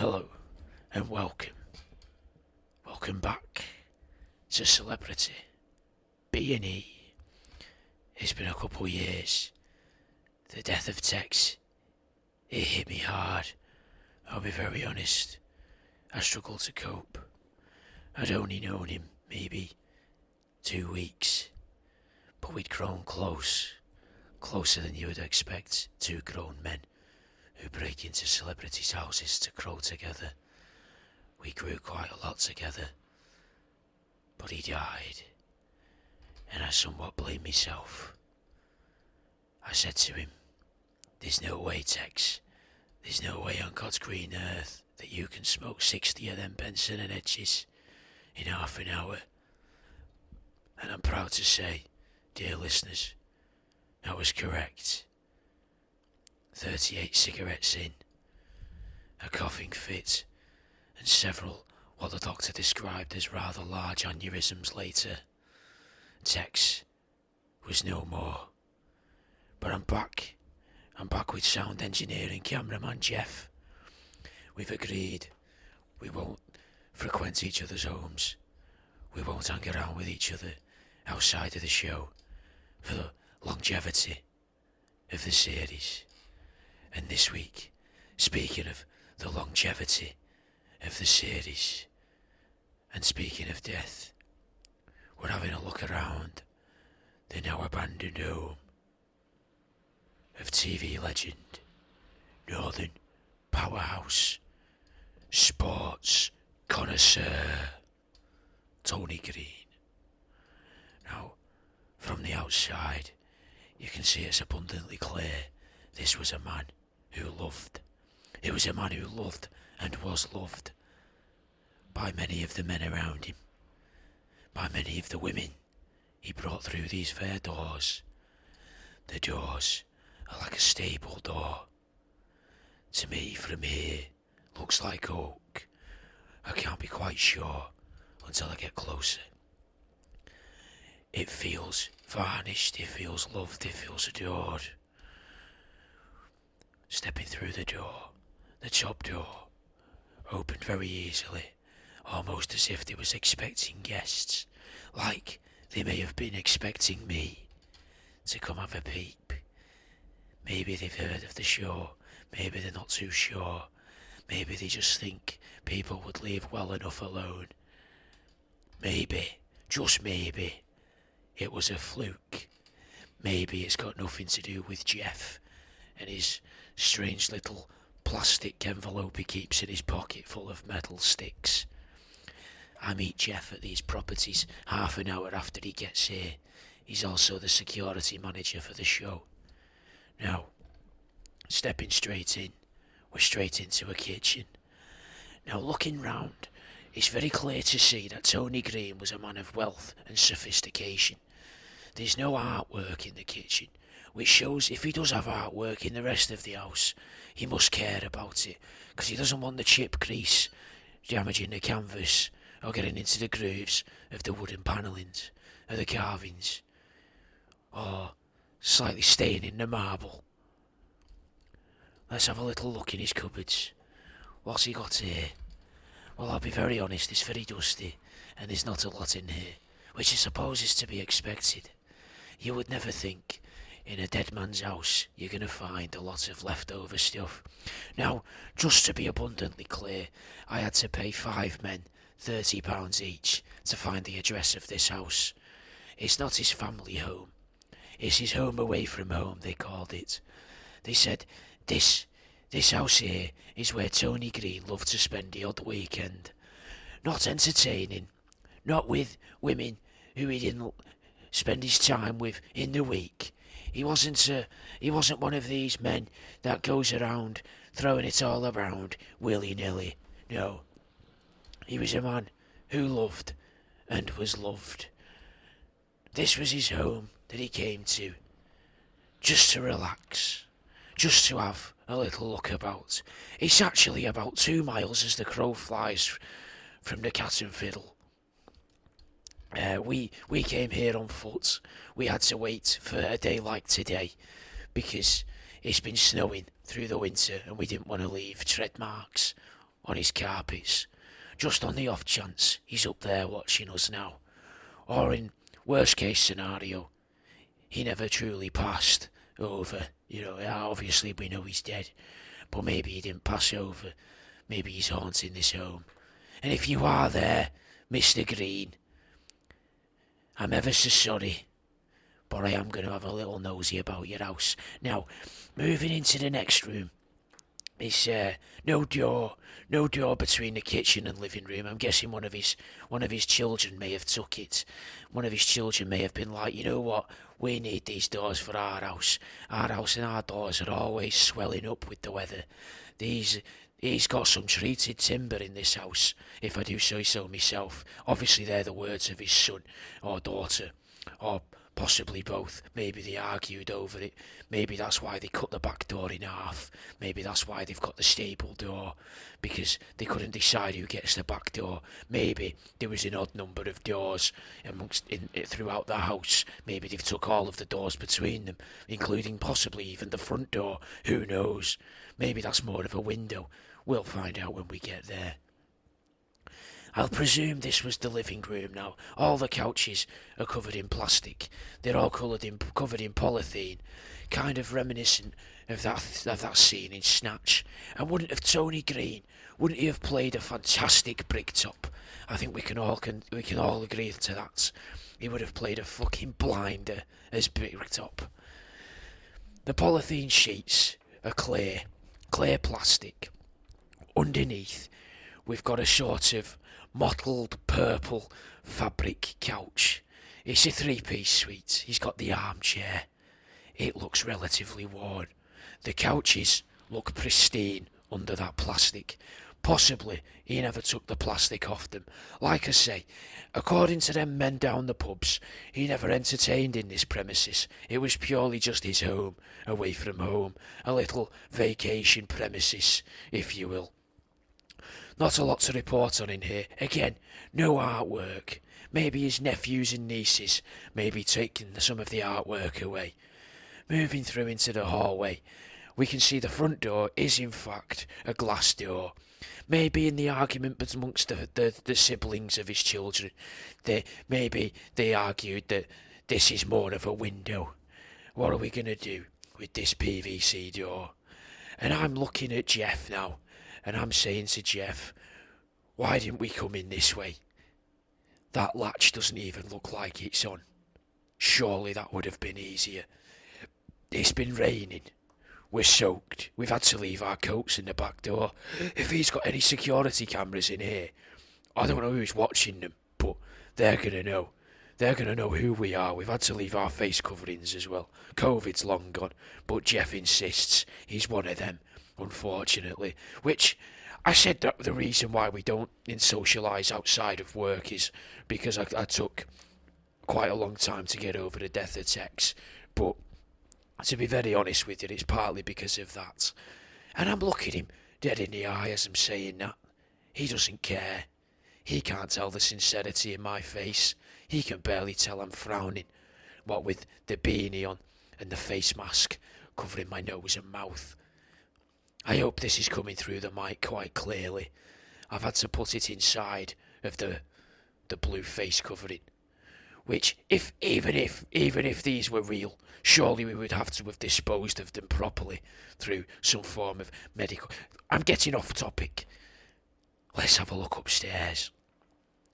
Hello and welcome. Welcome back to Celebrity B&E. It's been a couple of years. The death of Tex, it hit me hard. I'll be very honest. I struggled to cope. I'd only known him maybe 2 weeks, but we'd grown closer than you would expect two grown men who break into celebrities' houses to grow together. We grew quite a lot together, but he died, and I somewhat blame myself. I said to him, "There's no way, Tex, there's no way on God's green earth that you can smoke 60 of them Benson and Hedges in half an hour." And I'm proud to say, dear listeners, I was correct. 38 cigarettes in, a coughing fit, and several what the doctor described as rather large aneurysms later, Tex was no more. But I'm back. I'm back with sound engineer and cameraman Jeff. We've agreed we won't frequent each other's homes. We won't hang around with each other outside of the show for the longevity of the series. And this week, speaking of the longevity of the series, and speaking of death, we're having a look around the now abandoned home of TV legend, Northern powerhouse, sports connoisseur, Tony Green. Now, from the outside, you can see it's abundantly clear this was a man who loved. He was a man who loved and was loved by many of the men around him, by many of the women he brought through these fair doors. The doors are like a stable door. To me, from here, looks like oak. I can't be quite sure until I get closer. It feels varnished, it feels loved, it feels adored. Stepping through the door, the top door opened very easily, almost as if they was expecting guests, like they may have been expecting me to come have a peep. Maybe they've heard of the show, maybe they're not too sure, maybe they just think people would leave well enough alone. Maybe, just maybe, it was a fluke. Maybe it's got nothing to do with Jeff and his strange little plastic envelope he keeps in his pocket full of metal sticks. I meet Jeff at these properties half an hour after he gets here. He's also the security manager for the show. Now, stepping straight in, we're straight into a kitchen. Now, looking round, it's very clear to see that Tony Green was a man of wealth and sophistication. There's no artwork in the kitchen, which shows if he does have artwork in the rest of the house, he must care about it, because he doesn't want the chip grease damaging the canvas or getting into the grooves of the wooden panellings or the carvings, or slightly staining the marble. Let's have a little look in his cupboards. What's he got here? Well, I'll be very honest, it's very dusty, and there's not a lot in here, which I suppose is to be expected. You would never think in a dead man's house you're going to find a lot of leftover stuff. Now, just to be abundantly clear, I had to pay 5 men £30 each to find the address of this house. It's not his family home. It's his home away from home, they called it. They said, this house here is where Tony Green loved to spend the odd weekend. Not entertaining, not with women who he didn't spend his time with in the week. He wasn't one of these men that goes around throwing it all around willy-nilly. No. He was a man who loved and was loved. This was his home that he came to, just to relax, just to have a little look about. It's actually about 2 miles as the crow flies from the Cat and Fiddle. We came here on foot. We had to wait for a day like today because it's been snowing through the winter and we didn't want to leave tread marks on his carpets, just on the off chance he's up there watching us now. Or in worst case scenario, he never truly passed over. Obviously we know he's dead, but maybe he didn't pass over. Maybe he's haunting this home. And if you are there, Mr. Green, I'm ever so sorry, but I am going to have a little nosy about your house. Now, moving into the next room. It's no door between the kitchen and living room. I'm guessing one of his children may have took it. One of his children may have been like, you know what, we need these doors for our house. Our house and our doors are always swelling up with the weather. He's got some treated timber in this house, if I do say so myself. Obviously they're the words of his son or daughter, or possibly both. Maybe they argued over it. Maybe that's why they cut the back door in half. Maybe that's why they've got the stable door, because they couldn't decide who gets the back door. Maybe there was an odd number of doors throughout the house. Maybe they've took all of the doors between them, including possibly even the front door. Who knows? Maybe that's more of a window. We'll find out when we get there. I'll presume this was the living room now. All the couches are covered in plastic. They're all covered in polythene, kind of reminiscent of that scene in Snatch. And wouldn't Tony Green he have played a fantastic Bricktop? I think we can all agree to that. He would have played a fucking blinder as Bricktop. The polythene sheets are clear plastic. Underneath, we've got a sort of mottled purple fabric couch. It's a 3-piece suite. He's got the armchair. It looks relatively worn. The couches look pristine under that plastic. Possibly he never took the plastic off them. Like I say, according to them men down the pubs, he never entertained in this premises. It was purely just his home, away from home, a little vacation premises, if you will. Not a lot to report on in here. Again, no artwork. Maybe his nephews and nieces may be taking some of the artwork away. Moving through into the hallway, we can see the front door is in fact a glass door. Maybe in the argument amongst the siblings of his children, maybe they argued that this is more of a window. What are we going to do with this PVC door? And I'm looking at Jeff now, and I'm saying to Jeff, why didn't we come in this way? That latch doesn't even look like it's on. Surely that would have been easier. It's been raining. We're soaked. We've had to leave our coats in the back door. If he's got any security cameras in here, I don't know who's watching them, but they're going to know. They're going to know who we are. We've had to leave our face coverings as well. COVID's long gone, but Jeff insists he's one of them, unfortunately. Which, I said that the reason why we don't socialise outside of work is because I took quite a long time to get over the death of Tex. But to be very honest with you, it's partly because of that. And I'm looking him dead in the eye as I'm saying that. He doesn't care. He can't tell the sincerity in my face. He can barely tell I'm frowning, what with the beanie on and the face mask covering my nose and mouth. I hope this is coming through the mic quite clearly. I've had to put it inside of the blue face covering, which even if these were real, surely we would have to have disposed of them properly through some form of medical. I'm getting off topic. Let's have a look upstairs.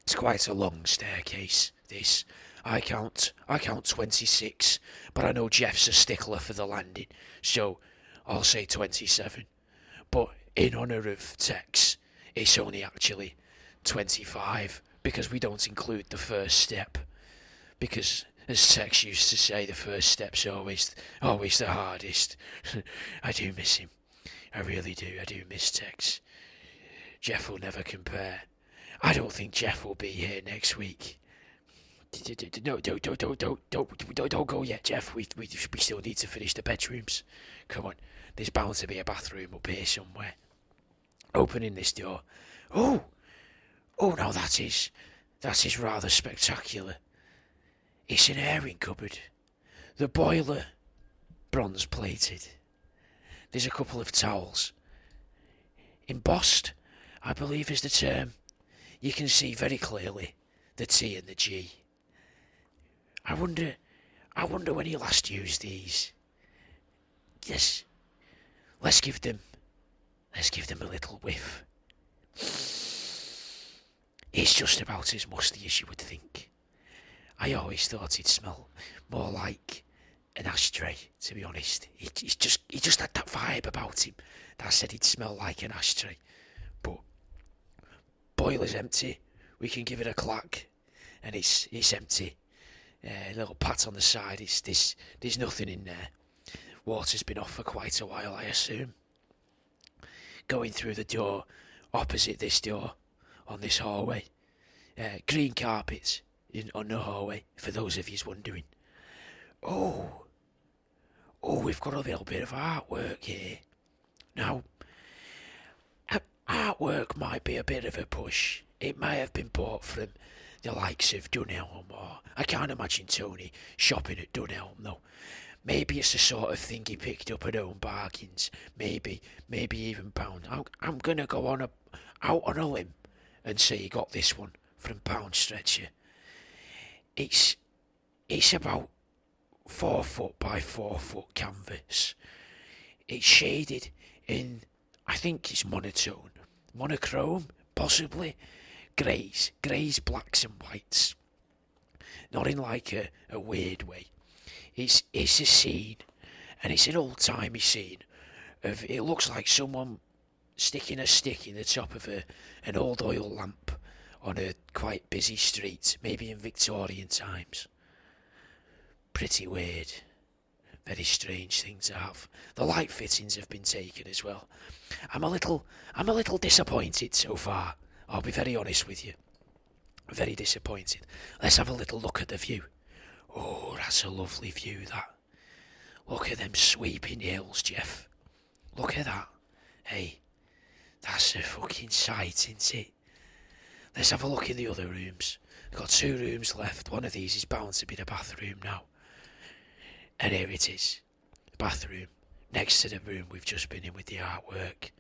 It's quite a long staircase, this. I count 26, but I know Jeff's a stickler for the landing, so I'll say 27. But in honour of Tex, it's only actually 25, because we don't include the first step. Because, as Tex used to say, the first step's always the hardest. I do miss him. I really do. I do miss Tex. Jeff will never compare. I don't think Jeff will be here next week. No, don't go yet, Jeff. We still need to finish the bedrooms. Come on, there's bound to be a bathroom up here somewhere. Opening this door. Oh, no, that is rather spectacular. It's an airing cupboard. The boiler, bronze plated. There's a couple of towels. Embossed, I believe is the term. You can see very clearly the T and the G. I wonder when he last used these. Yes, let's give them a little whiff. It's just about as musty as you would think. I always thought he'd smell more like an ashtray, to be honest. He just had that vibe about him that said he'd smell like an ashtray. But boiler's empty. We can give it a clack, and it's empty. A little pat on the side. There's nothing in there. Water's been off for quite a while, I assume. Going through the door, opposite this door, on this hallway. Green carpet on the hallway, for those of yous wondering. Oh, we've got a little bit of artwork here. Now, artwork might be a bit of a push. It may have been bought from the likes of Dunelm, or I can't imagine Tony shopping at Dunelm, though. Maybe it's the sort of thing he picked up at Home Bargains. Maybe even Pound. I'm gonna go out on a limb and say he got this one from Pound Stretcher. It's about 4 foot by 4 foot canvas. It's shaded in, I think it's monochrome, possibly. Greys, blacks and whites. Not in like a weird way. It's a scene, and it's an old-timey scene. It looks like someone sticking a stick in the top of an old oil lamp on a quite busy street, maybe in Victorian times. Pretty weird. Very strange thing to have. The light fittings have been taken as well. I'm a little disappointed so far. I'll be very honest with you. Very disappointed. Let's have a little look at the view. Oh, that's a lovely view, that. Look at them sweeping hills, Jeff. Look at that. Hey, that's a fucking sight, isn't it? Let's have a look in the other rooms. We've got 2 rooms left. One of these is bound to be the bathroom now. And here it is. The bathroom. Next to the room we've just been in with the artwork.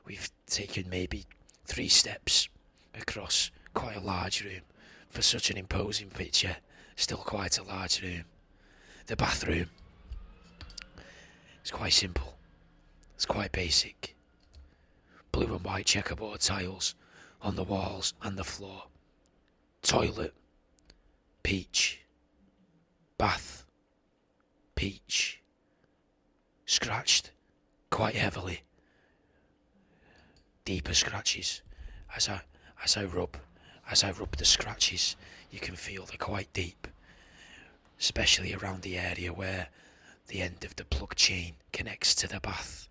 We've taken maybe 3 steps across quite a large room. For such an imposing picture, still quite a large room. The bathroom. It's quite simple. It's quite basic. Blue and white checkerboard tiles on the walls and the floor. Toilet. Peach. Bath. Peach. Scratched quite heavily. Deeper scratches. As I rub the scratches, you can feel they're quite deep, especially around the area where the end of the plug chain connects to the bath.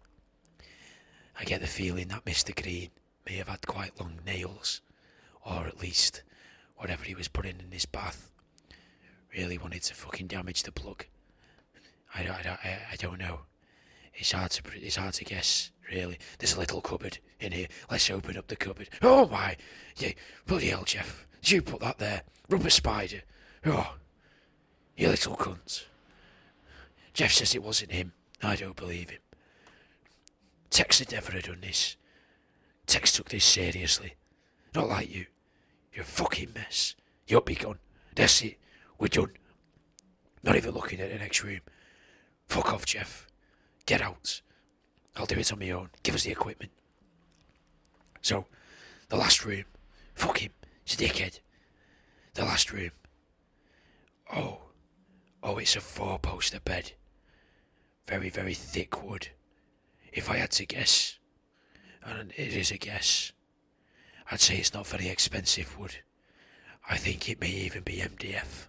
I get the feeling that Mr. Green may have had quite long nails, or at least whatever he was putting in his bath really wanted to fucking damage the plug. I don't know. It's hard to guess, really. There's a little cupboard in here. Let's open up the cupboard. Oh my! Yeah, bloody hell, Jeff. Did you put that there? Rubber spider. Oh, you little cunt. Jeff says it wasn't him. I don't believe him. Tex had never done this. Tex took this seriously. Not like you. You're a fucking mess. You'll be gone. That's it. We're done. Not even looking at the next room. Fuck off, Jeff. Get out. I'll do it on my own. Give us the equipment. So, the last room. Fuck him. He's a dickhead. The last room. Oh, it's a 4-poster bed. Very, very thick wood. If I had to guess, and it is a guess, I'd say it's not very expensive wood. I think it may even be MDF.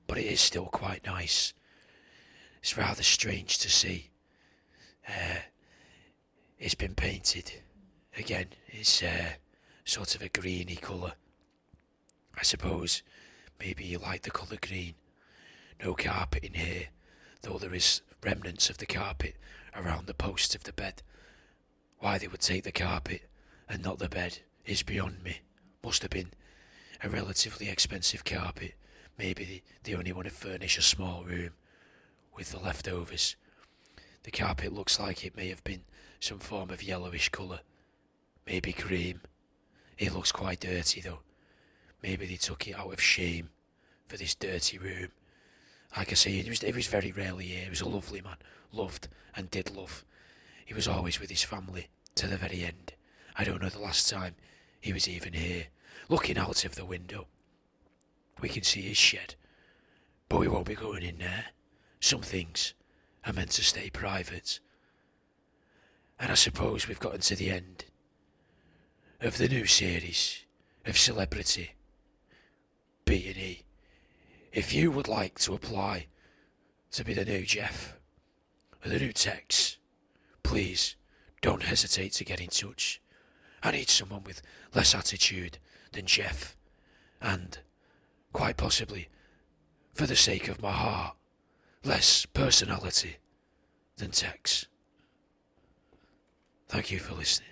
But it is still quite nice. It's rather strange to see. It's been painted. Again, it's sort of a greeny colour. I suppose maybe you like the colour green. No carpet in here, though there is remnants of the carpet around the posts of the bed. Why they would take the carpet and not the bed is beyond me. Must have been a relatively expensive carpet. Maybe they only want to furnish a small room with the leftovers. The carpet looks like it may have been some form of yellowish colour. maybe cream. It looks quite dirty though. Maybe they took it out of shame for this dirty room. Like I say, he was very rarely here. He was a lovely man, loved and did love. He was always with his family to the very end. I don't know the last time he was even here. Looking out of the window, we can see his shed, but we won't be going in there. Some things are meant to stay private. And I suppose we've gotten to the end of the new series of Celebrity B&E. If you would like to apply to be the new Jeff or the new Tex, please don't hesitate to get in touch. I need someone with less attitude than Jeff, and, quite possibly, for the sake of my heart, less personality than Tex. Thank you for listening.